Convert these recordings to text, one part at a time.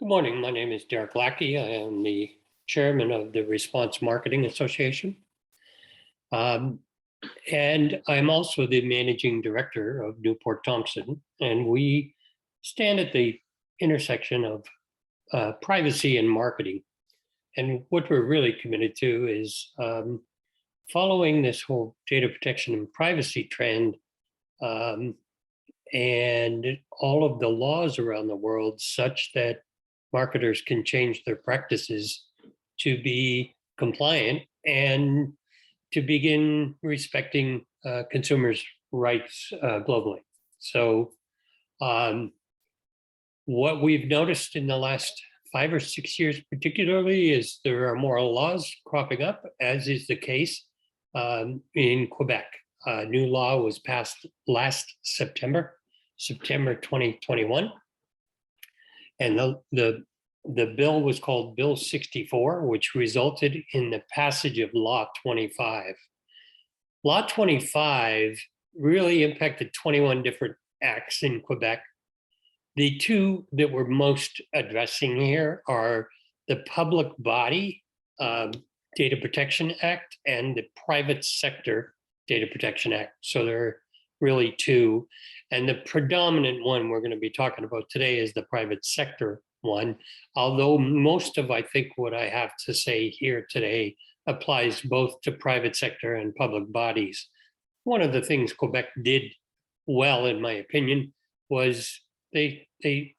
Good morning. My name is Derek Lackey. I am the chairman of the Response Marketing Association. Um, and I'm also the managing director of Newport Thompson. And we stand at the intersection of privacy and marketing. And what we're really committed to is following this whole data protection and privacy trend um, and all of the laws around the world such that marketers can change their practices to be compliant and to begin respecting consumers' rights globally. So, what we've noticed in the last 5 or 6 years, particularly, is there are more laws cropping up, as is the case in Quebec. A new law was passed last September 2021. And the bill was called Bill 64, which resulted in the passage of Law 25. Law 25 really impacted 21 different acts in Quebec. The two that we're most addressing here are the Public Body Data Protection Act and the Private Sector Data Protection Act. So there are really two. And the predominant one we're going to be talking about today is the private sector one, although most of, I think, what I have to say here today applies both to private sector and public bodies. One of the things Quebec did well, in my opinion, was they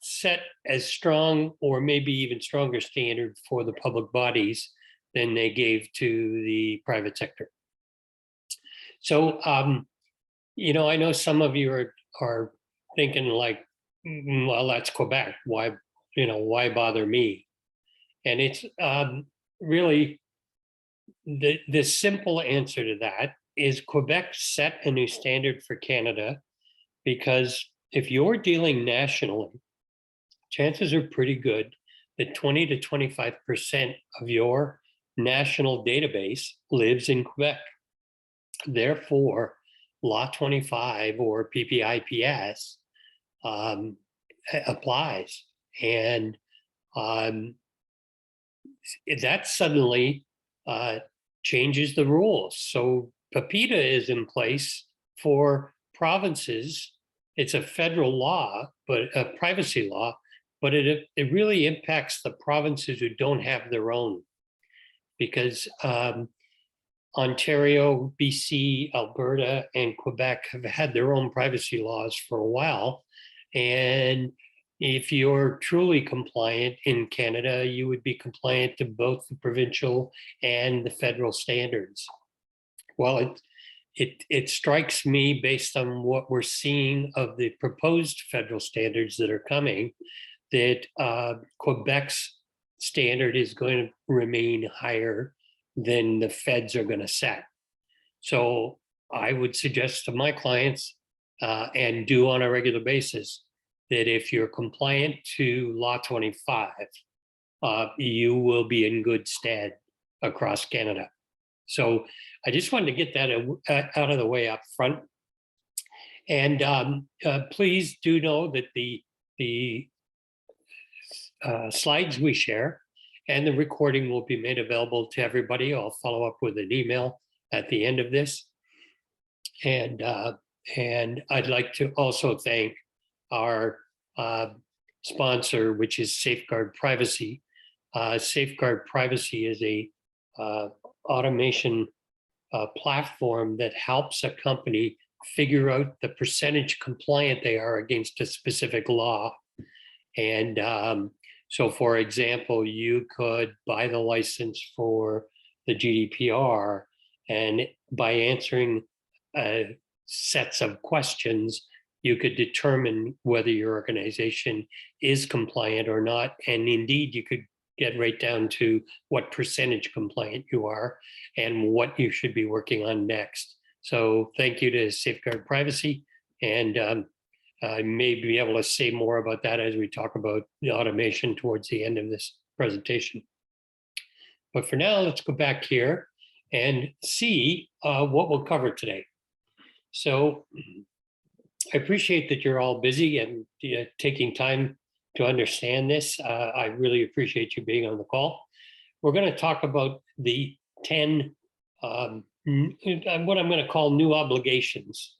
set as strong or maybe even stronger standard for the public bodies than they gave to the private sector. So, I know some of you are thinking like, well, that's Quebec. Why bother me? And it's really the simple answer to that is Quebec set a new standard for Canada, because if you're dealing nationally, chances are pretty good that 20 to 25% of your national database lives in Quebec. Therefore, Law 25 or PPIPS applies. And that suddenly changes the rules. So PIPEDA is in place for provinces. It's a federal law, but a privacy law, but it really impacts the provinces who don't have their own, because Ontario, BC, Alberta, and Quebec have had their own privacy laws for a while. And if you're truly compliant in Canada, you would be compliant to both the provincial and the federal standards. Well, it strikes me, based on what we're seeing of the proposed federal standards that are coming, that Quebec's standard is going to remain higher than the feds are going to set. So I would suggest to my clients, and do on a regular basis, that if you're compliant to Law 25, you will be in good stead across Canada. So I just wanted to get that out of the way up front. And please do know that the slides we share and the recording will be made available to everybody. I'll follow up with an email at the end of this. And I'd like to also thank our sponsor, which is Safeguard Privacy. Safeguard Privacy is a automation platform that helps a company figure out the percentage compliant they are against a specific law. And so, for example, you could buy the license for the GDPR, and by answering sets of questions, you could determine whether your organization is compliant or not. And indeed, you could get right down to what percentage compliant you are and what you should be working on next. So thank you to Safeguard Privacy. And I may be able to say more about that as we talk about the automation towards the end of this presentation. But for now, let's go back here and see what we'll cover today. So I appreciate that you're all busy and taking time to understand this. I really appreciate you being on the call. We're going to talk about the 10, what I'm going to call new obligations.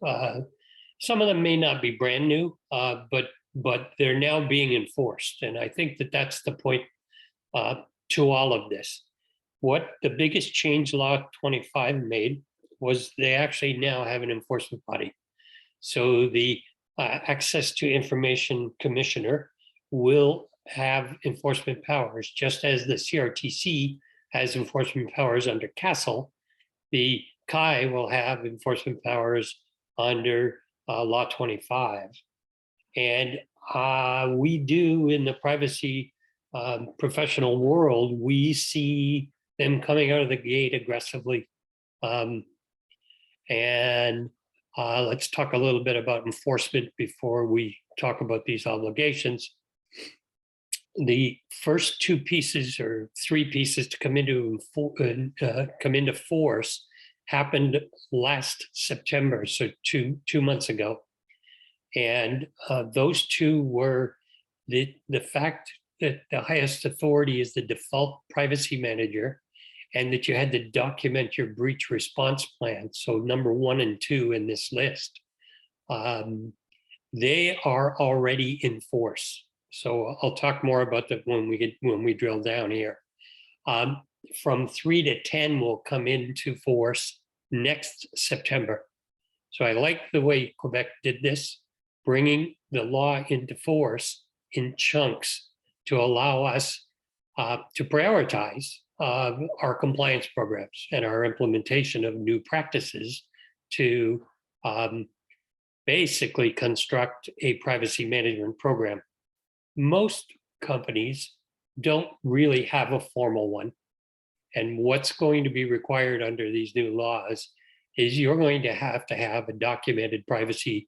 Some of them may not be brand new, but they're now being enforced. And I think that that's the point to all of this. What the biggest change Law 25 made was they actually now have an enforcement body. So the Access to Information Commissioner will have enforcement powers, just as the CRTC has enforcement powers under CASL. The CHI will have enforcement powers under Law 25. And we do in the privacy professional world, we see them coming out of the gate aggressively. Let's talk a little bit about enforcement before we talk about these obligations. The first two pieces or three pieces to come into force happened last September, so two months ago. And those two were the fact that the highest authority is the default privacy manager, and that you had to document your breach response plan. So number 1 and 2 in this list, they are already in force. So I'll talk more about that when we drill down here. From 3 to 10 will come into force next September. So I like the way Quebec did this, bringing the law into force in chunks to allow us to prioritize our compliance programs and our implementation of new practices to basically construct a privacy management program. Most companies don't really have a formal one. And what's going to be required under these new laws is you're going to have a documented privacy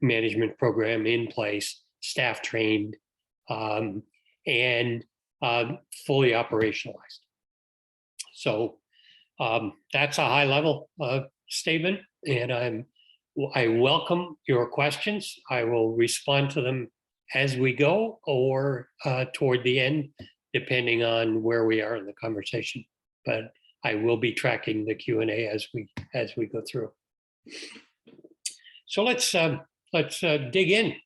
management program in place, staff trained, and fully operationalized. So that's a high level statement, and I welcome your questions. I will respond to them as we go or toward the end, depending on where we are in the conversation. But I will be tracking the Q&A as we go through. So let's dig in.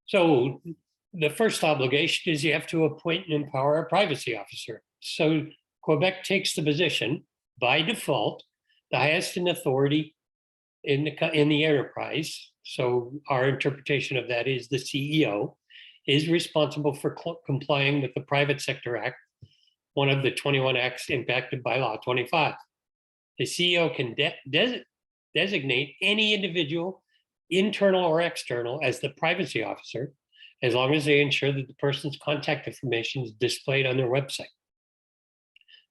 So the first obligation is you have to appoint and empower a privacy officer. So Quebec takes the position by default, the highest in authority in the enterprise. So our interpretation of that is the CEO is responsible for complying with the Private Sector Act, one of the 21 acts impacted by Law 25. The CEO can designate any individual, internal or external, as the privacy officer, as long as they ensure that the person's contact information is displayed on their website.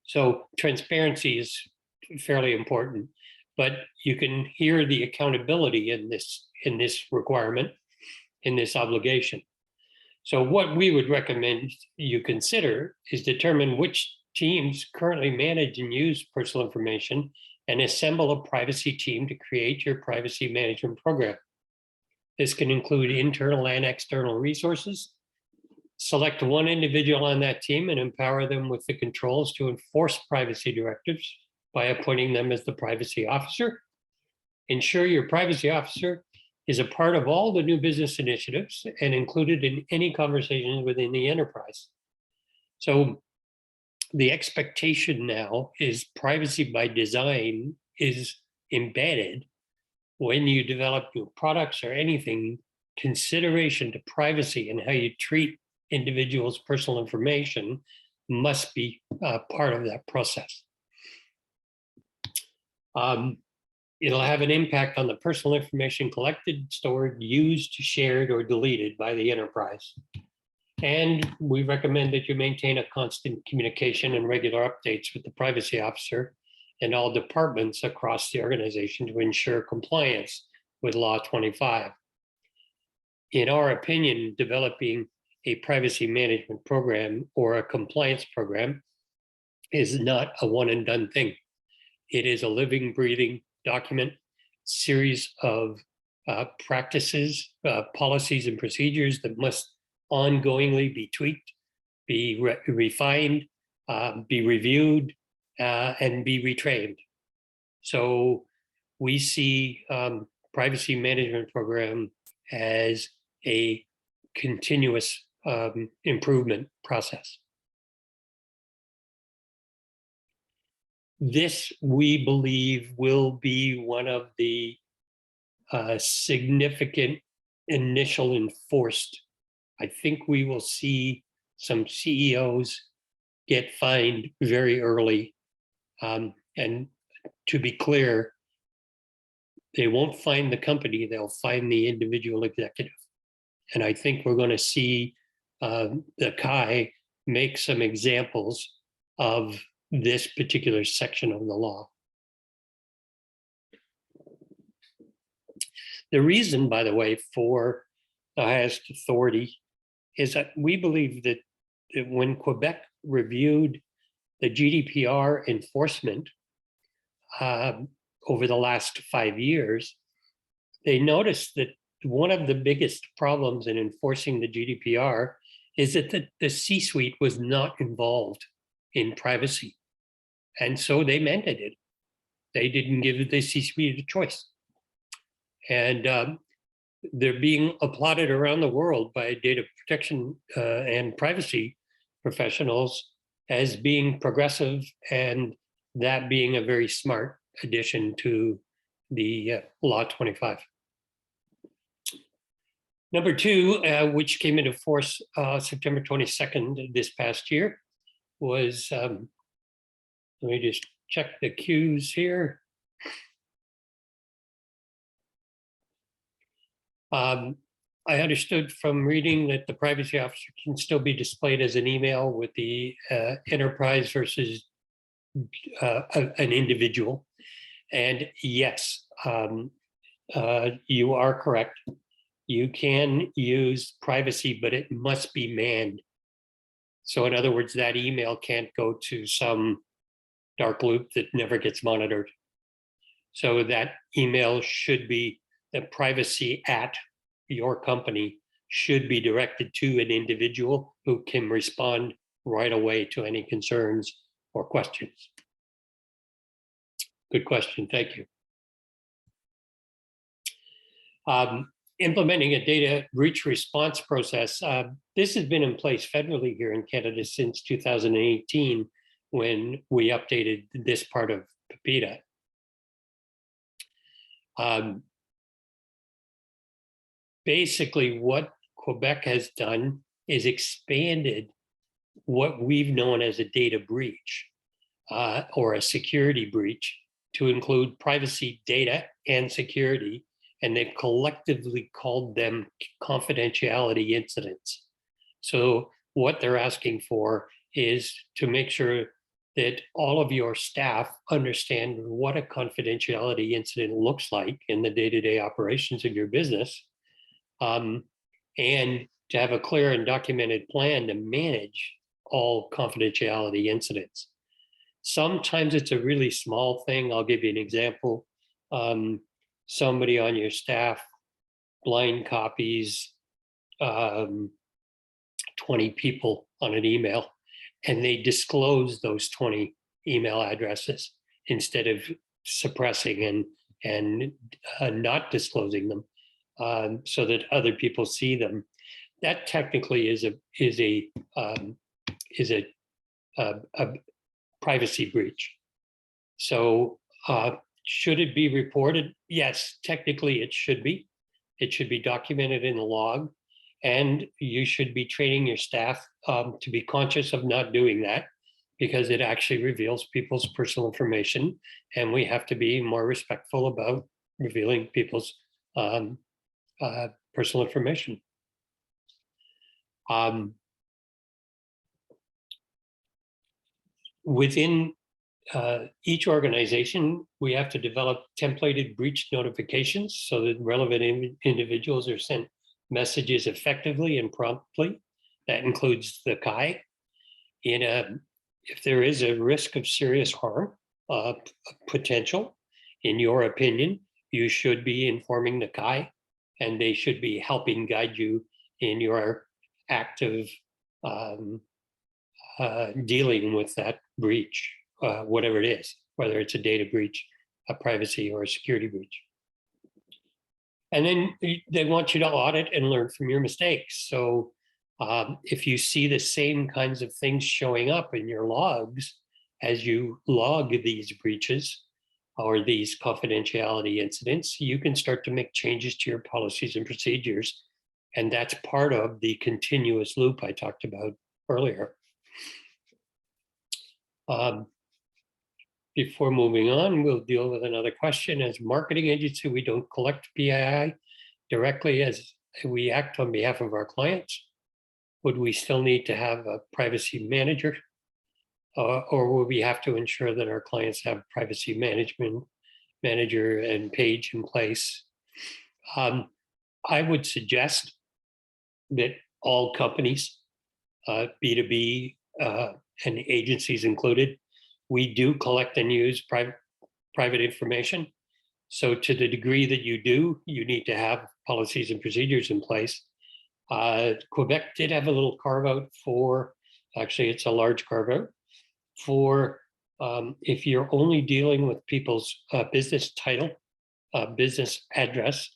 So transparency is fairly important, but you can hear the accountability in this requirement, in this obligation. So what we would recommend you consider is determine which teams currently manage and use personal information and assemble a privacy team to create your privacy management program. This can include internal and external resources. Select one individual on that team and empower them with the controls to enforce privacy directives by appointing them as the privacy officer. Ensure your privacy officer is a part of all the new business initiatives and included in any conversations within the enterprise. So the expectation now is privacy by design is embedded when you develop new products or anything. Consideration to privacy and how you treat individuals' personal information must be part of that process. It'll have an impact on the personal information collected, stored, used, shared, or deleted by the enterprise. And we recommend that you maintain a constant communication and regular updates with the privacy officer and all departments across the organization to ensure compliance with Law 25. In our opinion, developing a privacy management program or a compliance program is not a one and done thing. It is a living, breathing document, series of practices, policies, and procedures that must ongoingly be tweaked, be refined, be reviewed, and be retrained. So we see privacy management program as a continuous improvement process. This, we believe, will be one of the significant initial enforced. I think we will see some CEOs get fined very early. And to be clear, they won't fine the company, they'll fine the individual executive. And I think we're going to see the CHI make some examples of this particular section of the law. The reason, by the way, for the highest authority is that we believe that when Quebec reviewed the GDPR enforcement over the last 5 years, they noticed that one of the biggest problems in enforcing the GDPR is that the C-suite was not involved in privacy. And so they mandated it. They didn't give the C-suite a choice. And they're being applauded around the world by data protection and privacy professionals as being progressive, and that being a very smart addition to the Law 25. Number two, which came into force September 22nd this past year, was, let me just check the cues here. I understood from reading that the privacy officer can still be displayed as an email with the enterprise versus an individual. And yes, you are correct. You can use privacy, but it must be manned. So in other words, that email can't go to some dark loop that never gets monitored. So that email should be, the privacy at your company should be directed to an individual who can respond right away to any concerns or questions. Good question, thank you. Implementing a data breach response process. This has been in place federally here in Canada since 2018, when we updated this part of PIPEDA. Basically, what Quebec has done is expanded what we've known as a data breach or a security breach to include privacy, data, and security, and they've collectively called them confidentiality incidents. So what they're asking for is to make sure that all of your staff understand what a confidentiality incident looks like in the day-to-day operations of your business, and to have a clear and documented plan to manage all confidentiality incidents. Sometimes it's a really small thing. I'll give you an example. Somebody on your staff blind copies 20 people on an email, and they disclose those 20 email addresses instead of suppressing and not disclosing them, so that other people see them. That technically is a privacy breach. So should it be reported? Yes, technically it should be. It should be documented in the log, and you should be training your staff to be conscious of not doing that, because it actually reveals people's personal information, and we have to be more respectful about revealing people's personal information. Within each organization, we have to develop templated breach notifications so that relevant individuals are sent messages effectively and promptly. That includes the CHI. If there is a risk of serious harm potential, in your opinion, you should be informing the CHI and they should be helping guide you in your active dealing with that breach, whatever it is, whether it's a data breach, a privacy, or a security breach. And then they want you to audit and learn from your mistakes. So if you see the same kinds of things showing up in your logs as you log these breaches or these confidentiality incidents, you can start to make changes to your policies and procedures. And that's part of the continuous loop I talked about earlier. Before moving on, we'll deal with another question. As a marketing agency, we don't collect PII directly as we act on behalf of our clients. Would we still need to have a privacy manager? Or will we have to ensure that our clients have privacy manager and page in place? I would suggest that all companies, B2B and agencies included, we do collect and use private information. So to the degree that you do, you need to have policies and procedures in place. Quebec did have a little carve out for, actually it's a large carve out, for if you're only dealing with people's business title, business address,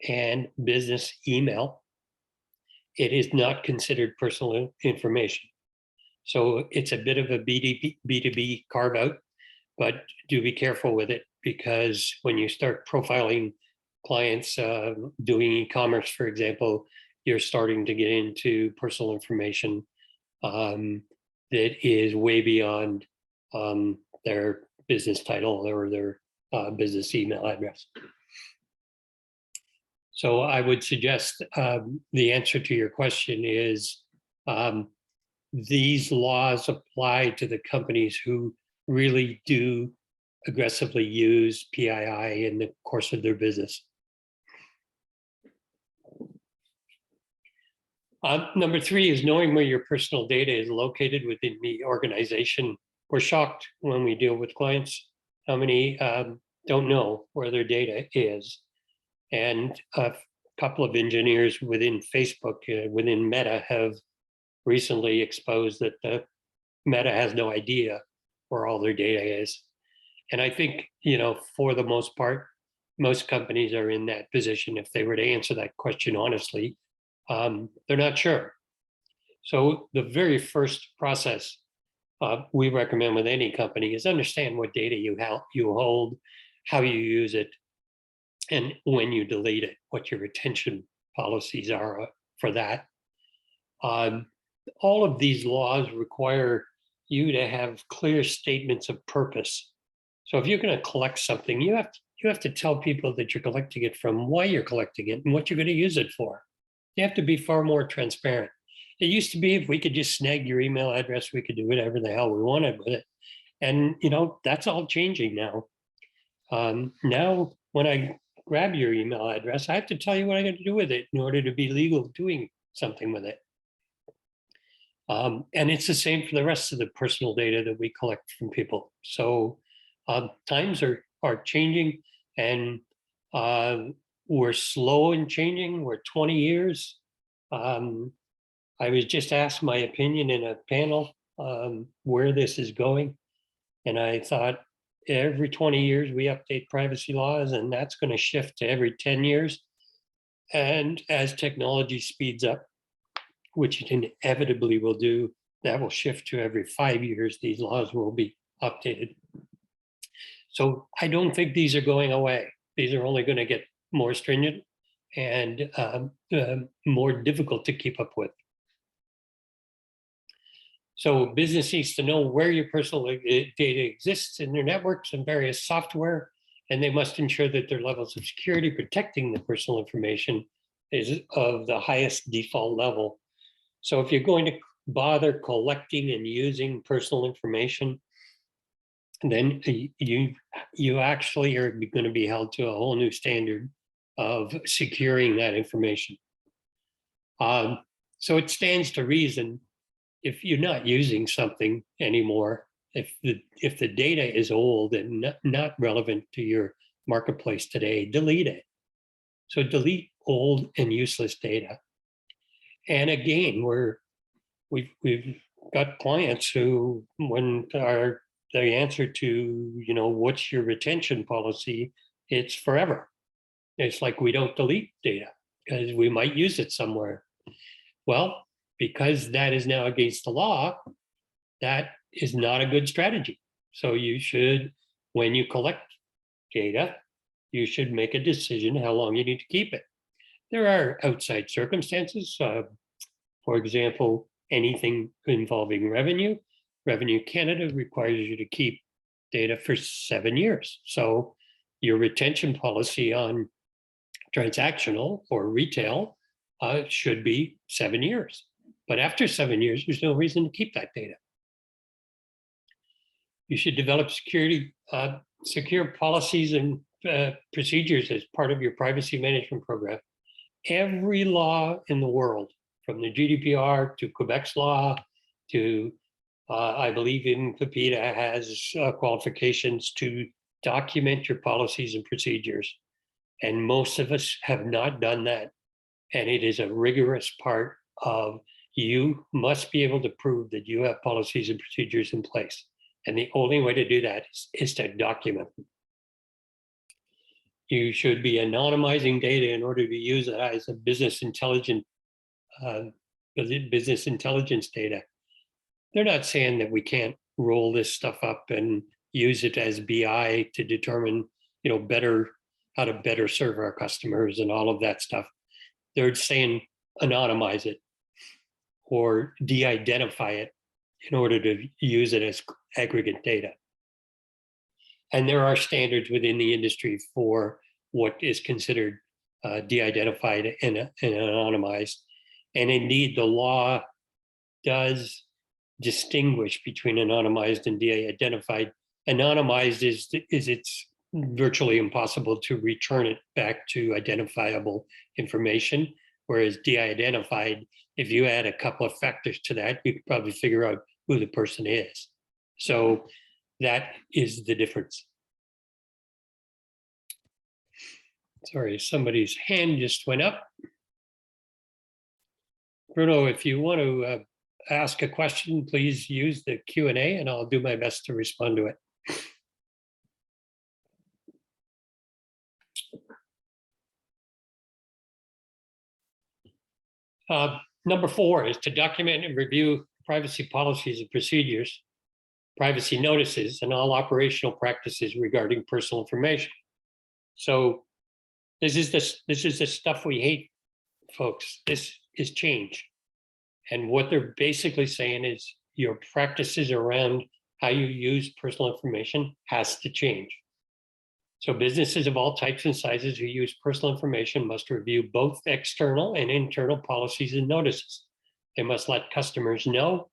and business email, it is not considered personal information. So it's a bit of a B2B carve out, but do be careful with it, because when you start profiling clients doing e-commerce, for example, you're starting to get into personal information that is way beyond their business title or their business email address. So I would suggest the answer to your question is these laws apply to the companies who really do aggressively use PII in the course of their business. Number 3 is knowing where your personal data is located within the organization. We're shocked when we deal with clients how many don't know where their data is. And a couple of engineers within Facebook, within Meta, have recently exposed that Meta has no idea where all their data is. And I think, for the most part, most companies are in that position. If they were to answer that question honestly, they're not sure. So the very first process we recommend with any company is understand what data you hold, how you use it, and when you delete it, what your retention policies are for that. All of these laws require you to have clear statements of purpose. So if you're going to collect something, you have to tell people that you're collecting it from, why you're collecting it, and what you're going to use it for. You have to be far more transparent. It used to be if we could just snag your email address, we could do whatever the hell we wanted with it. And, that's all changing now. Now, when I grab your email address, I have to tell you what I'm going to do with it in order to be legal doing something with it. And it's the same for the rest of the personal data that we collect from people. So times are changing, and we're slow in changing. We're 20 years. I was just asked my opinion in a panel where this is going. And I thought every 20 years we update privacy laws, and that's going to shift to every 10 years. And as technology speeds up, which it inevitably will do, that will shift to every 5 years. These laws will be updated. So I don't think these are going away. These are only going to get more stringent and more difficult to keep up with. So business needs to know where your personal data exists in their networks and various software, and they must ensure that their levels of security protecting the personal information is of the highest default level. So if you're going to bother collecting and using personal information, then you actually are going to be held to a whole new standard of securing that information. So it stands to reason, if you're not using something anymore, if the data is old and not relevant to your marketplace today, delete it. So delete old and useless data. And again, we've got clients who, when the answer to, what's your retention policy, it's forever. It's like we don't delete data because we might use it somewhere. Well, because that is now against the law, that is not a good strategy. So you should, when you collect data, you should make a decision how long you need to keep it. There are outside circumstances. For example, anything involving revenue. Revenue Canada requires you to keep data for 7 years. So your retention policy on transactional or retail should be 7 years. But after 7 years, there's no reason to keep that data. You should develop secure policies and procedures as part of your privacy management program. Every law in the world, from the GDPR to Quebec's law to, I believe in COPITA, has qualifications to document your policies and procedures. And most of us have not done that. And it is a rigorous part of, you must be able to prove that you have policies and procedures in place. And the only way to do that is to document them. You should be anonymizing data in order to use it as a business intelligence data. They're not saying that we can't roll this stuff up and use it as BI to determine, how to better serve our customers and all of that stuff. They're saying anonymize it or de-identify it in order to use it as aggregate data. And there are standards within the industry for what is considered de-identified and anonymized. And indeed, the law does distinguish between anonymized and de-identified. Anonymized is it's virtually impossible to return it back to identifiable information, whereas de-identified, if you add a couple of factors to that, you could probably figure out who the person is. So that is the difference. Sorry, somebody's hand just went up. Bruno, if you want to ask a question, please use the Q&A and I'll do my best to respond to it. Number 4 is to document and review privacy policies and procedures, privacy notices, and all operational practices regarding personal information. So this is the stuff we hate, folks. This is change. And what they're basically saying is your practices around how you use personal information has to change. So businesses of all types and sizes who use personal information must review both external and internal policies and notices. They must let customers know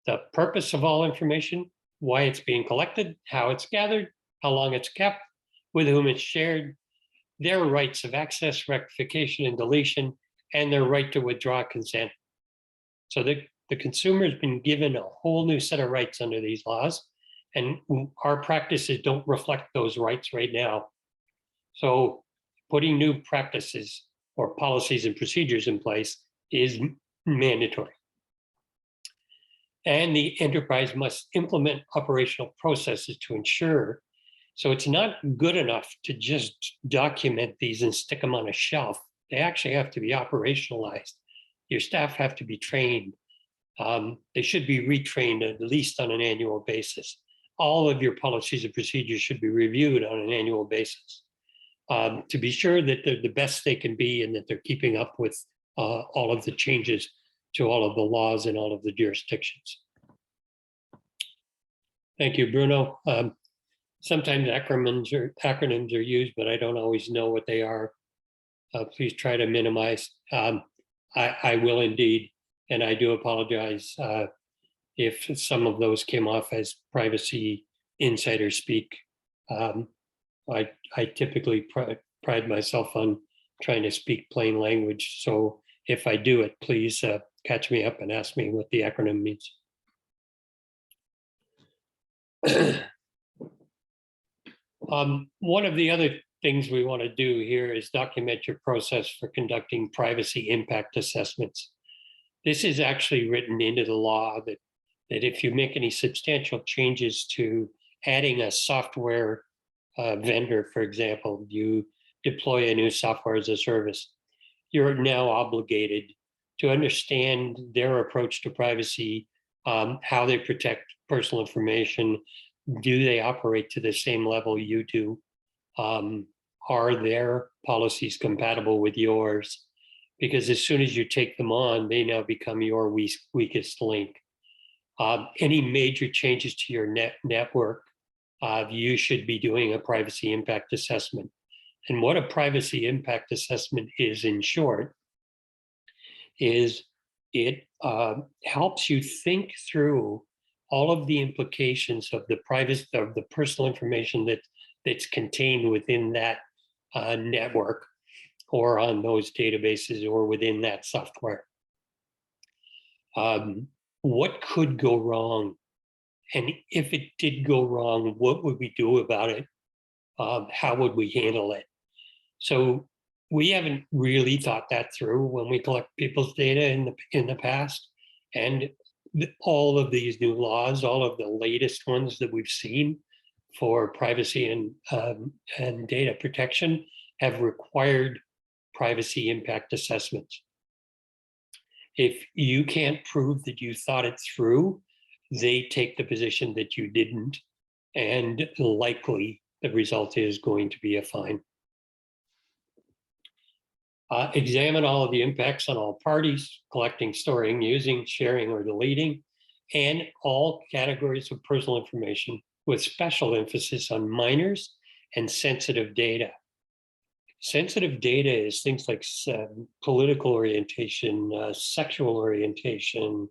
the purpose of all information, why it's being collected, how it's gathered, how long it's kept, with whom it's shared, their rights of access, rectification, and deletion, and their right to withdraw consent. So the consumer has been given a whole new set of rights under these laws, and our practices don't reflect those rights right now. So putting new practices or policies and procedures in place is mandatory. And the enterprise must implement operational processes to ensure. So it's not good enough to just document these and stick them on a shelf. They actually have to be operationalized. Your staff have to be trained. They should be retrained at least on an annual basis. All of your policies and procedures should be reviewed on an annual basis to be sure that they're the best they can be and that they're keeping up with all of the changes to all of the laws in all of the jurisdictions. Thank you, Bruno. Sometimes acronyms are used, but I don't always know what they are. Please try to minimize. I will indeed, and I do apologize if some of those came off as privacy insider speak. I typically pride myself on trying to speak plain language. So if I do it, please catch me up and ask me what the acronym means. One of the other things we want to do here is document your process for conducting privacy impact assessments. This is actually written into the law that if you make any substantial changes to adding a software vendor, for example, you deploy a new software as a service, you're now obligated to understand their approach to privacy, how they protect personal information. Do they operate to the same level you do? Are their policies compatible with yours? Because as soon as you take them on, they now become your weakest link. Any major changes to your network, you should be doing a privacy impact assessment. And what a privacy impact assessment is, in short, is it helps you think through all of the implications of the privacy of the personal information that's contained within that network, or on those databases, or within that software. What could go wrong? And if it did go wrong, what would we do about it? How would we handle it? So we haven't really thought that through when we collect people's data in the past. And all of these new laws, all of the latest ones that we've seen for privacy and data protection, have required privacy impact assessments. If you can't prove that you thought it through, they take the position that you didn't, and likely the result is going to be a fine. Examine all of the impacts on all parties: collecting, storing, using, sharing, or deleting, and all categories of personal information, with special emphasis on minors and sensitive data. Sensitive data is things like political orientation, sexual orientation,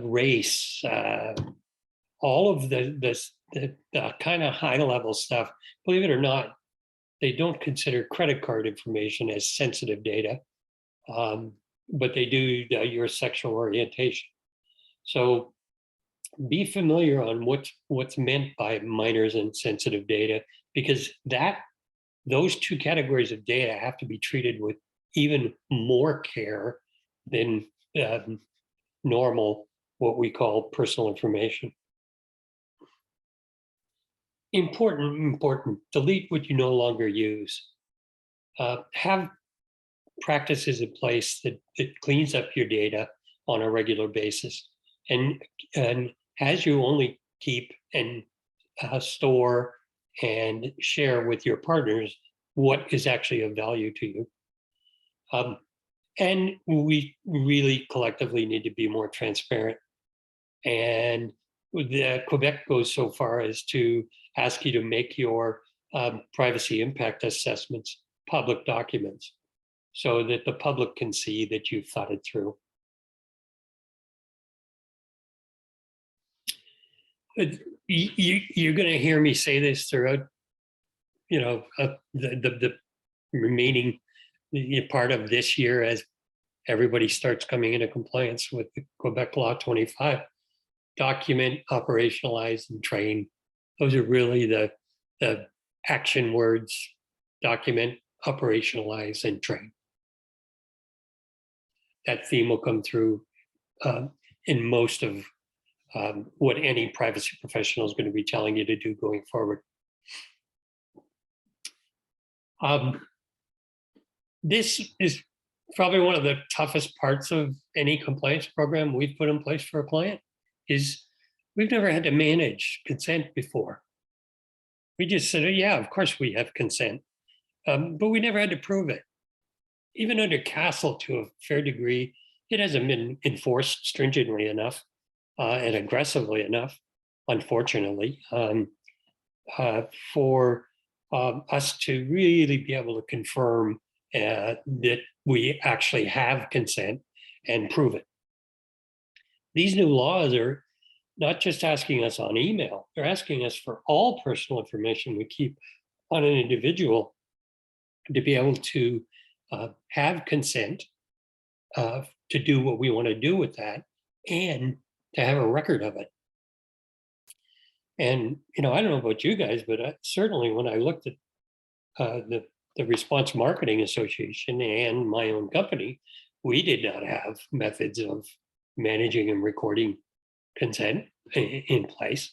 race, all of the kind of high level stuff. Believe it or not, they don't consider credit card information as sensitive data, but they do your sexual orientation. So be familiar on what's meant by minors and sensitive data, because those two categories of data have to be treated with even more care than normal, what we call personal information. Important, delete what you no longer use. Have practices in place that cleans up your data on a regular basis. And as you only keep and store and share with your partners what is actually of value to you. And we really collectively need to be more transparent. And Quebec goes so far as to ask you to make your privacy impact assessments public documents, so that the public can see that you've thought it through. You're going to hear me say this throughout, the remaining part of this year, as everybody starts coming into compliance with the Quebec Law 25. Document, operationalize, and train. Those are really the action words: document, operationalize, and train. That theme will come through in most of what any privacy professional is going to be telling you to do going forward. This is probably one of the toughest parts of any compliance program we've put in place for a client. Is we've never had to manage consent before. We just said, oh, yeah, of course we have consent, but we never had to prove it. Even under CASL, to a fair degree, it hasn't been enforced stringently enough and aggressively enough, unfortunately, for us to really be able to confirm that we actually have consent and prove it. These new laws are not just asking us on email, they're asking us for all personal information we keep on an individual to be able to have consent to do what we want to do with that, and to have a record of it. And, I don't know about you guys, but certainly when I looked at the Response Marketing Association and my own company, we did not have methods of managing and recording consent in place.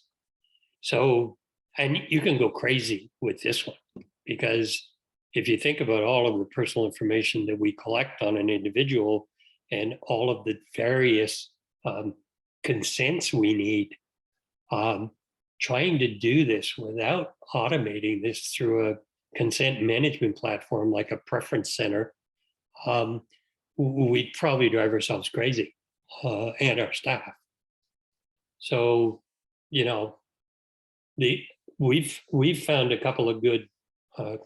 So, and you can go crazy with this one, because if you think about all of the personal information that we collect on an individual and all of the various consents we need, um, trying to do this without automating this through a consent management platform like a preference center, we'd probably drive ourselves crazy, and our staff. So, you know, the we've found a couple of good uh,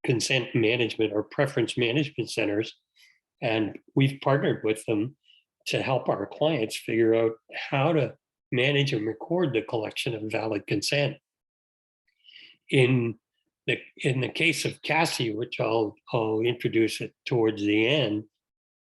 consent management or preference management centers, and we've partnered with them to help our clients figure out how to manage and record the collection of valid consent. In the case of Cassie, which I'll introduce it towards the end,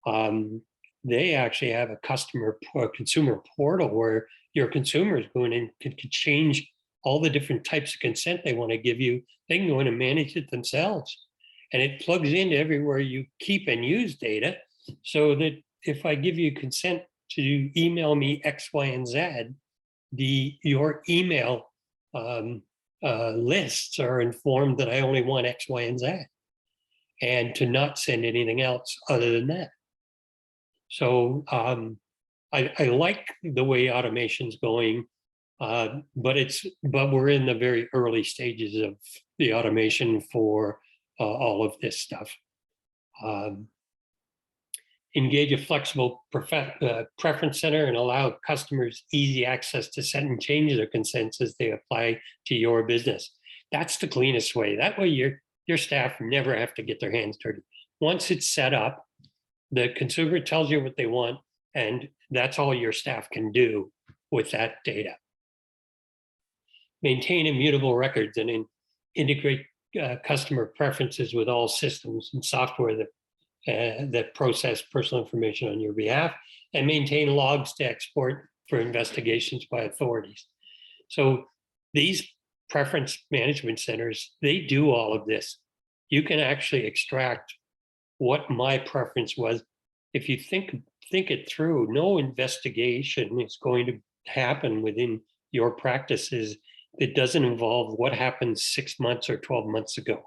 um, they actually have a consumer portal where your consumer is going in can change all the different types of consent they want to give you. They can go in and manage it themselves, and it plugs into everywhere you keep and use data, so that if I give you consent to email me X, Y, and Z, your email lists are informed that I only want X, Y, and Z, and to not send anything else other than that. So I like the way automation's going, but we're in the very early stages of the automation for all of this stuff. Engage a flexible preference center and allow customers easy access to set and change their consents as they apply to your business. That's the cleanest way. That way your staff never have to get their hands dirty. Once it's set up, the consumer tells you what they want, and that's all your staff can do with that data. Maintain immutable records and integrate customer preferences with all systems and software that process personal information on your behalf, and maintain logs to export for investigations by authorities. So these preference management centers, they do all of this. You can actually extract what my preference was. If you think it through, no investigation is going to happen within your practices that doesn't involve what happened 6 months or 12 months ago,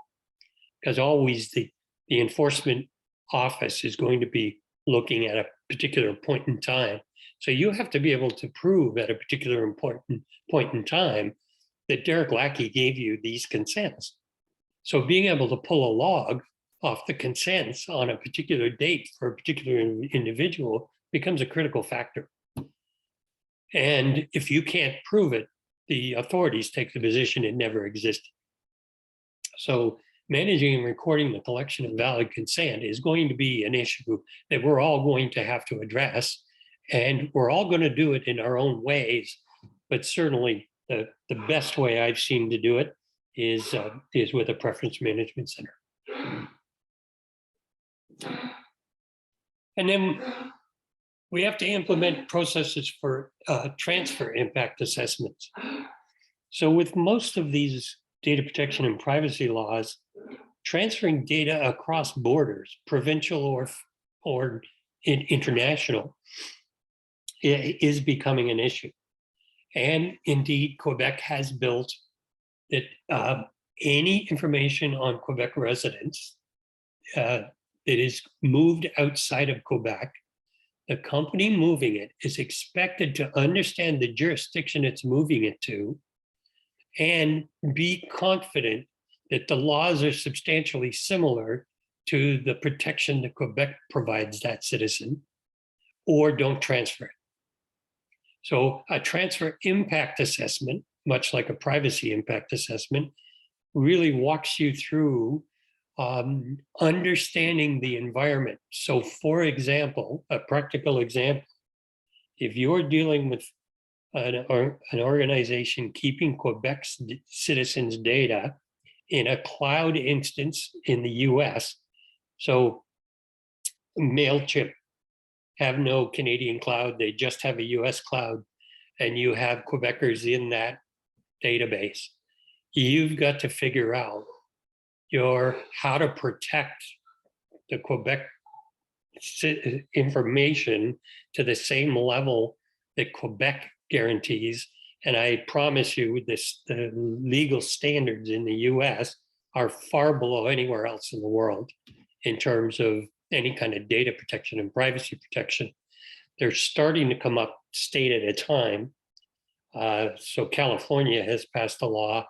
because always the enforcement office is going to be looking at a particular point in time. So you have to be able to prove at a particular important point in time that Derek Lackey gave you these consents. So being able to pull a log off the consents on a particular date for a particular individual becomes a critical factor. And if you can't prove it, the authorities take the position it never existed. So managing and recording the collection of valid consent is going to be an issue that we're all going to have to address. And we're all going to do it in our own ways. But certainly the best way I've seen to do it is with a preference management center. And then we have to implement processes for transfer impact assessments. So with most of these data protection and privacy laws, transferring data across borders, provincial or international, is becoming an issue. And indeed, Quebec has built that any information on Quebec residents that is moved outside of Quebec, the company moving it is expected to understand the jurisdiction it's moving it to and be confident that the laws are substantially similar to the protection that Quebec provides that citizen, or don't transfer it. So a transfer impact assessment, much like a privacy impact assessment, really walks you through understanding the environment. So for example, a practical example, if you're dealing with an organization keeping Quebec's citizens' data in a cloud instance in the US, so MailChimp have no Canadian cloud, they just have a US cloud, and you have Quebecers in that database. You've got to figure out how to protect the Quebec information to the same level that Quebec guarantees. And I promise you the legal standards in the US are far below anywhere else in the world in terms of any kind of data protection and privacy protection. They're starting to come up state at a time. So California has passed a law,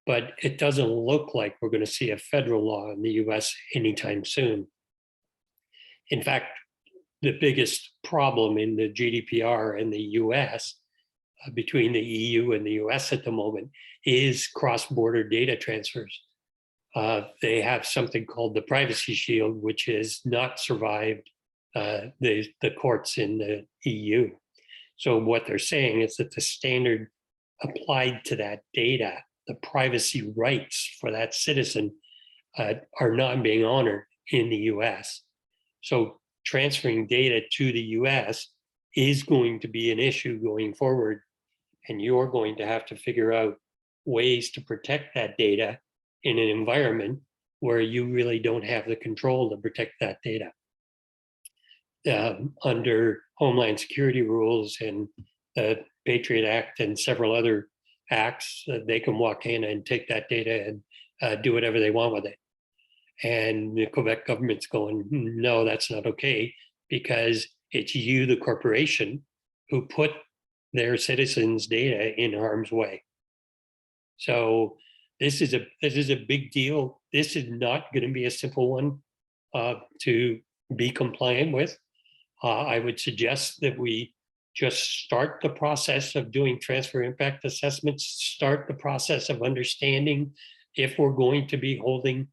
but it doesn't look like we're going to see a federal law in the US anytime soon. In fact, the biggest problem in the GDPR and the US between the EU and the US at the moment is cross-border data transfers. They have something called the Privacy Shield, which has not survived the courts in the EU. So what they're saying is that the standard applied to that data, the privacy rights for that citizen are not being honored in the US. So transferring data to the US is going to be an issue going forward. And you're going to have to figure out ways to protect that data in an environment where you really don't have the control to protect that data. Under Homeland Security rules and the Patriot Act and several other acts, they can walk in and take that data and do whatever they want with it. And the Quebec government's going, no, that's not okay, because it's you, the corporation, who put their citizens' data in harm's way. So this is a big deal. This is not going to be a simple one to be compliant with. I would suggest that we just start the process of doing transfer impact assessments, start the process of understanding if we're going to be holding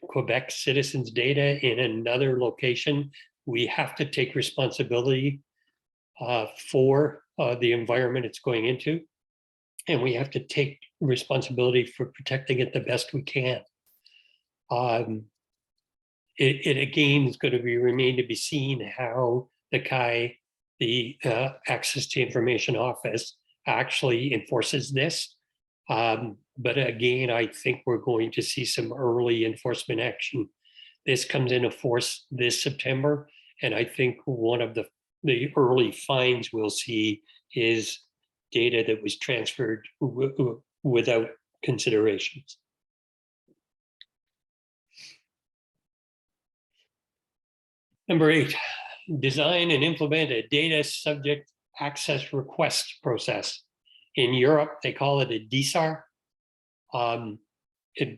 Quebec citizens' data in another location. We have to take responsibility for the environment it's going into, and we have to take responsibility for protecting it the best we can. It again is going to remain to be seen how the CAI, the Access to Information Office, actually enforces this. But again, I think we're going to see some early enforcement action. This comes into force this September, and I think one of the early fines we'll see is data that was transferred without considerations. Number 8, design and implement a data subject access request process. In Europe, they call it a DSAR.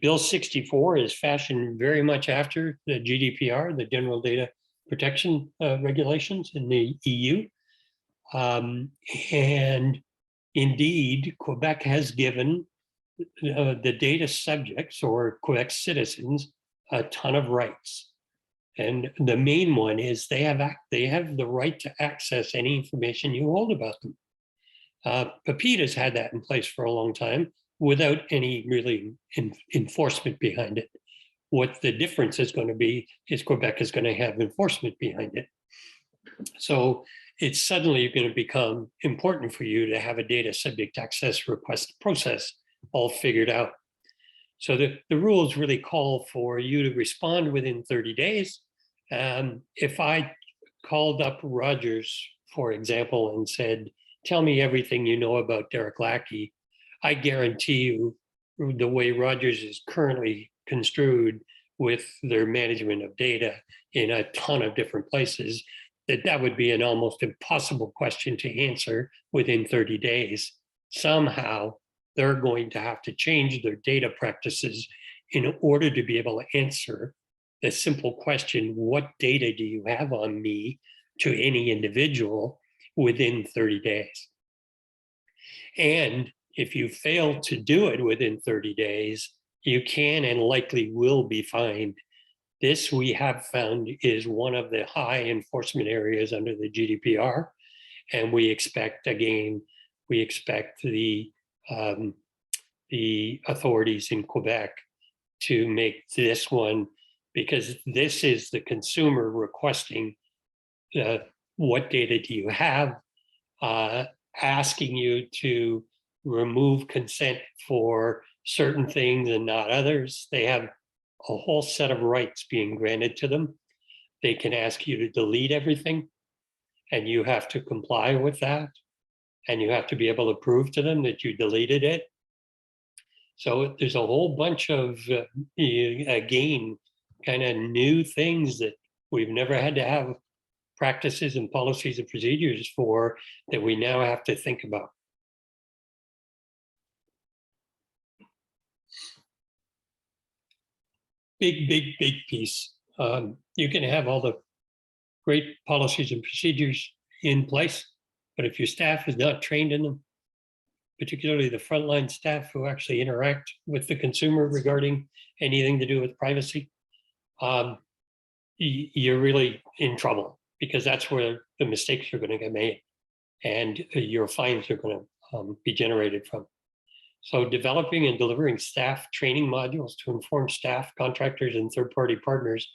Bill 64 is fashioned very much after the GDPR, the General Data Protection Regulations in the EU. And indeed, Quebec has given the data subjects or Quebec citizens a ton of rights. And the main one is they have the right to access any information you hold about them. Pepita's had that in place for a long time without any really enforcement behind it. What the difference is going to be is Quebec is going to have enforcement behind it. So it's suddenly going to become important for you to have a data subject access request process all figured out. So the rules really call for you to respond within 30 days. If I called up Rogers, for example, and said, tell me everything you know about Derek Lackey, I guarantee you the way Rogers is currently construed with their management of data in a ton of different places, that would be an almost impossible question to answer within 30 days. Somehow they're going to have to change their data practices in order to be able to answer the simple question, what data do you have on me, to any individual within 30 days. And if you fail to do it within 30 days, you can and likely will be fined. This, we have found, is one of the high enforcement areas under the GDPR. And we expect, again, the authorities in Quebec to make this one, because this is the consumer requesting what data do you have, asking you to remove consent for certain things and not others. They have a whole set of rights being granted to them. They can ask you to delete everything, and you have to comply with that. And you have to be able to prove to them that you deleted it. So there's a whole bunch of, again, kind of new things that we've never had to have practices and policies and procedures for, that we now have to think about. Big piece. You can have all the great policies and procedures in place, but if your staff is not trained in them, particularly the frontline staff who actually interact with the consumer regarding anything to do with privacy, you're really in trouble, because that's where the mistakes are going to get made and your fines are going to be generated from. So developing and delivering staff training modules to inform staff, contractors, and third-party partners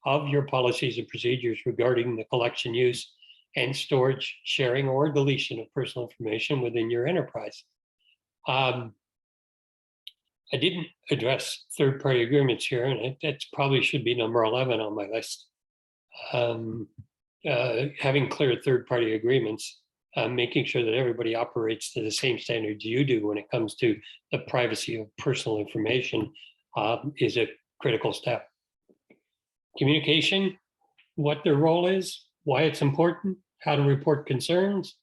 of your policies and procedures regarding the collection, use, and storage, sharing, or deletion of personal information within your enterprise. I didn't address third-party agreements here, and that probably should be number 11 on my list. Having clear third-party agreements, making sure that everybody operates to the same standards you do when it comes to the privacy of personal information is a critical step. Communication, what their role is, why it's important, how to report concerns,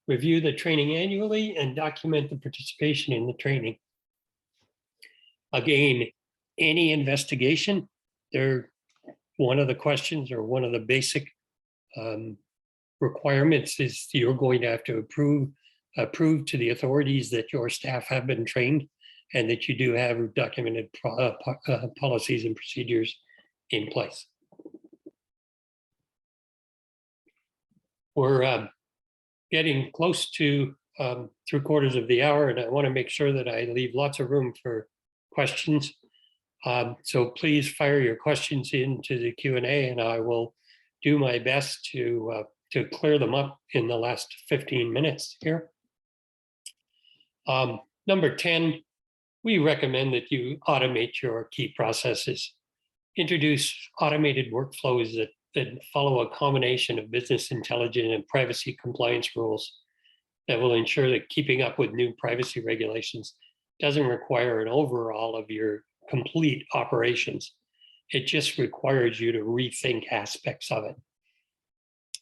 review the training annually, and document the participation in the training. Again, any investigation, one of the questions or one of the basic requirements is you're going to have to prove to the authorities that your staff have been trained and that you do have documented policies and procedures in place. We're getting close to 3/4 of the hour, and I want to make sure that I leave lots of room for questions. So please fire your questions into the Q&A, and I will do my best to clear them up in the last 15 minutes here. Number 10, we recommend that you automate your key processes. Introduce automated workflows that follow a combination of business intelligence and privacy compliance rules that will ensure that keeping up with new privacy regulations doesn't require an overhaul of your complete operations. It just requires you to rethink aspects of it.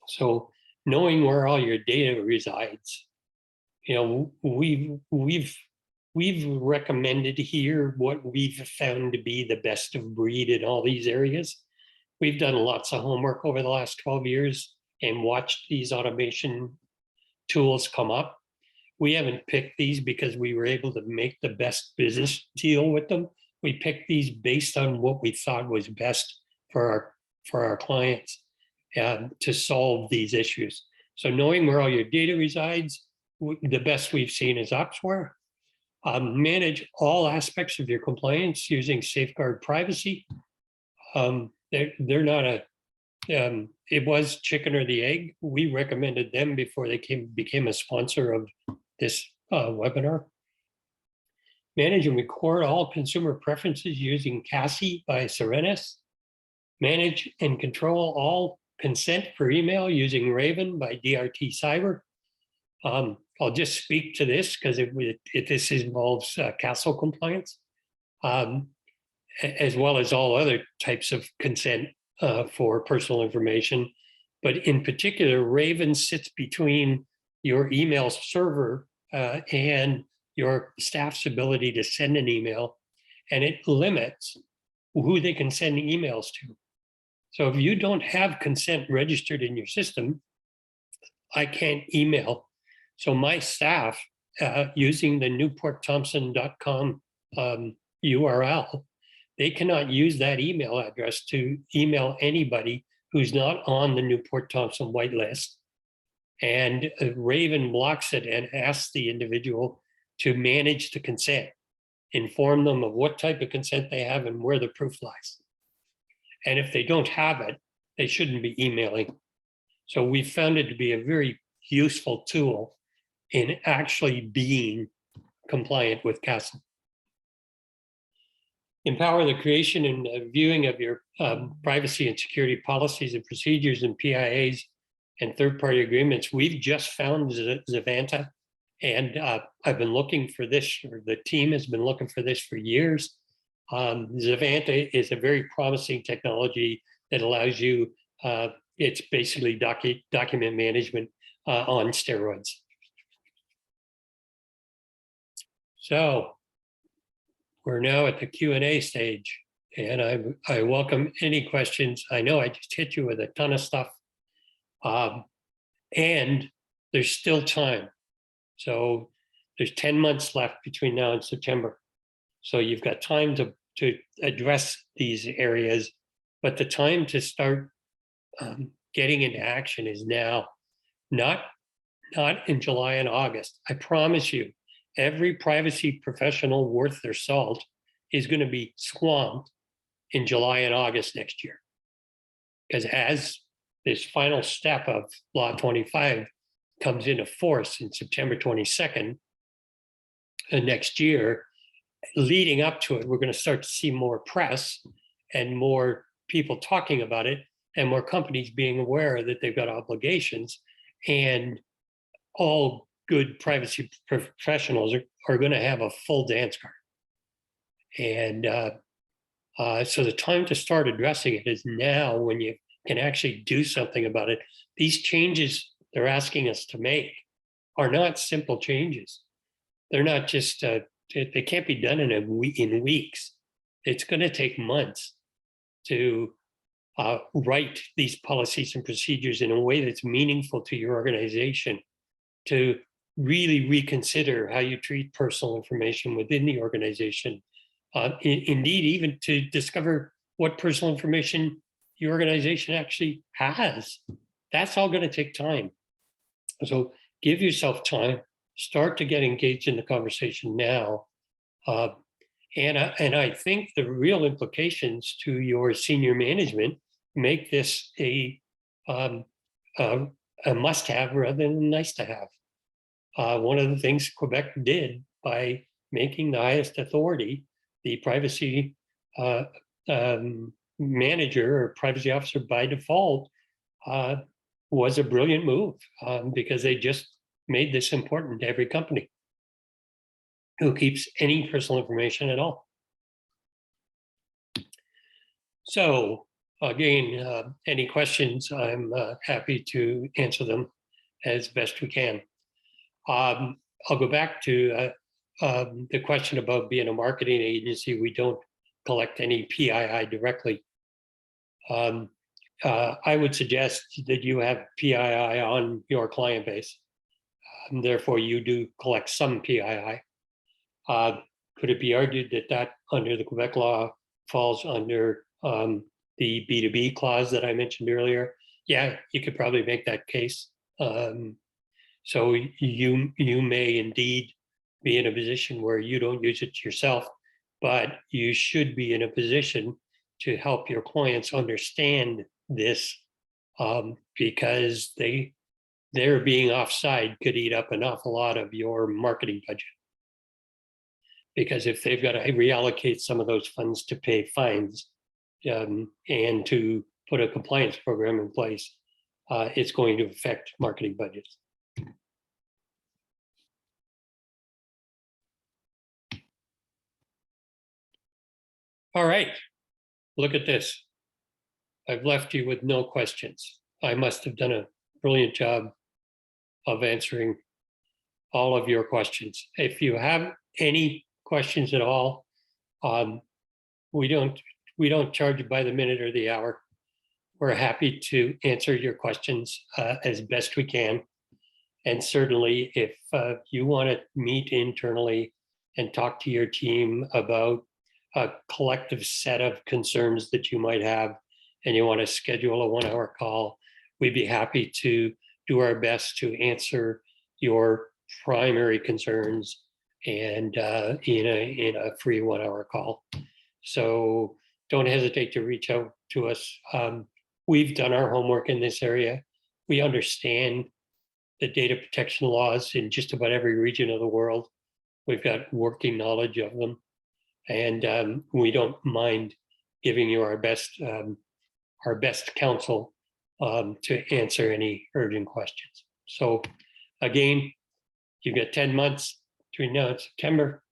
So knowing where all your data resides, we've recommended here what we've found to be the best of breed in all these areas. We've done lots of homework over the last 12 years and watched these automation tools come up. We haven't picked these because we were able to make the best business deal with them. We picked these based on what we thought was best for our clients to solve these issues. So knowing where all your data resides, the best we've seen is Opsware. Manage all aspects of your compliance using Safeguard Privacy. They're not it was chicken or the egg. We recommended them before they became a sponsor of this webinar. Manage and record all consumer preferences using CASI by Serenus. Manage and control all consent for email using Raven by DRT Cyber. I'll just speak to this because this involves CASL compliance, as well as all other types of consent for personal information. But in particular, Raven sits between your email server and your staff's ability to send an email, and it limits who they can send emails to. So if you don't have consent registered in your system, I can't email. So my staff, using the newportthompson.com URL, they cannot use that email address to email anybody who's not on the Newport Thompson whitelist. And Raven blocks it and asks the individual to manage the consent, inform them of what type of consent they have and where the proof lies. And if they don't have it, they shouldn't be emailing. So we found it to be a very useful tool in actually being compliant with CASL. Empower the creation and viewing of your privacy and security policies and procedures and PIAs and third-party agreements. We've just found Zavanta, and I've been looking for this, or the team has been looking for this for years. Zavanta is a very promising technology that allows you, it's basically document management on steroids. So we're now at the Q&A stage, and I welcome any questions. I know I just hit you with a ton of stuff, and there's still time. So there's 10 months left between now and September. So you've got time to address these areas, but the time to start getting into action is now, not in July and August. I promise you, every privacy professional worth their salt is going to be swamped in July and August next year. Because as this final step of Law 25 comes into force in September 22nd next year, leading up to it, we're going to start to see more press and more people talking about it and more companies being aware that they've got obligations, and all good privacy professionals are going to have a full dance card. And so the time to start addressing it is now, when you can actually do something about it. These changes they're asking us to make are not simple changes. They're not just, they can't be done in weeks. It's going to take months to write these policies and procedures in a way that's meaningful to your organization, to really reconsider how you treat personal information within the organization. Indeed, even to discover what personal information your organization actually has. That's all going to take time. So give yourself time, start to get engaged in the conversation now. And I think the real implications to your senior management make this a must-have rather than a nice-to-have. One of the things Quebec did by making the highest authority the privacy manager or privacy officer by default was a brilliant move, because they just made this important to every company who keeps any personal information at all. So again, any questions, I'm happy to answer them as best we can. I'll go back to the question about being a marketing agency. We don't collect any PII directly. I would suggest that you have PII on your client base. Therefore, you do collect some PII. Could it be argued that that under the Quebec law falls under the B2B clause that I mentioned earlier? Yeah, you could probably make that case. So you may indeed be in a position where you don't use it yourself, but you should be in a position to help your clients understand this, because their being offside could eat up an awful lot of your marketing budget. Because if they've got to reallocate some of those funds to pay fines and to put a compliance program in place, it's going to affect marketing budgets. All right, look at this. I've left you with no questions. I must have done a brilliant job of answering all of your questions. If you have any questions at all, we don't charge you by the minute or the hour. We're happy to answer your questions as best we can. And certainly if you want to meet internally and talk to your team about a collective set of concerns that you might have, and you want to schedule a 1-hour call, we'd be happy to do our best to answer your primary concerns and in a free 1-hour call. So don't hesitate to reach out to us. We've done our homework in this area. We understand the data protection laws in just about every region of the world. We've got working knowledge of them. And we don't mind giving you our best counsel to answer any urgent questions. So again, you've got 10 months between now and September.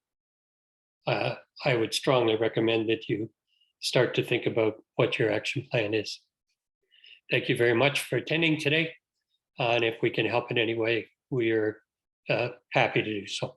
I would strongly recommend that you start to think about what your action plan is. Thank you very much for attending today. And if we can help in any way, we are happy to do so.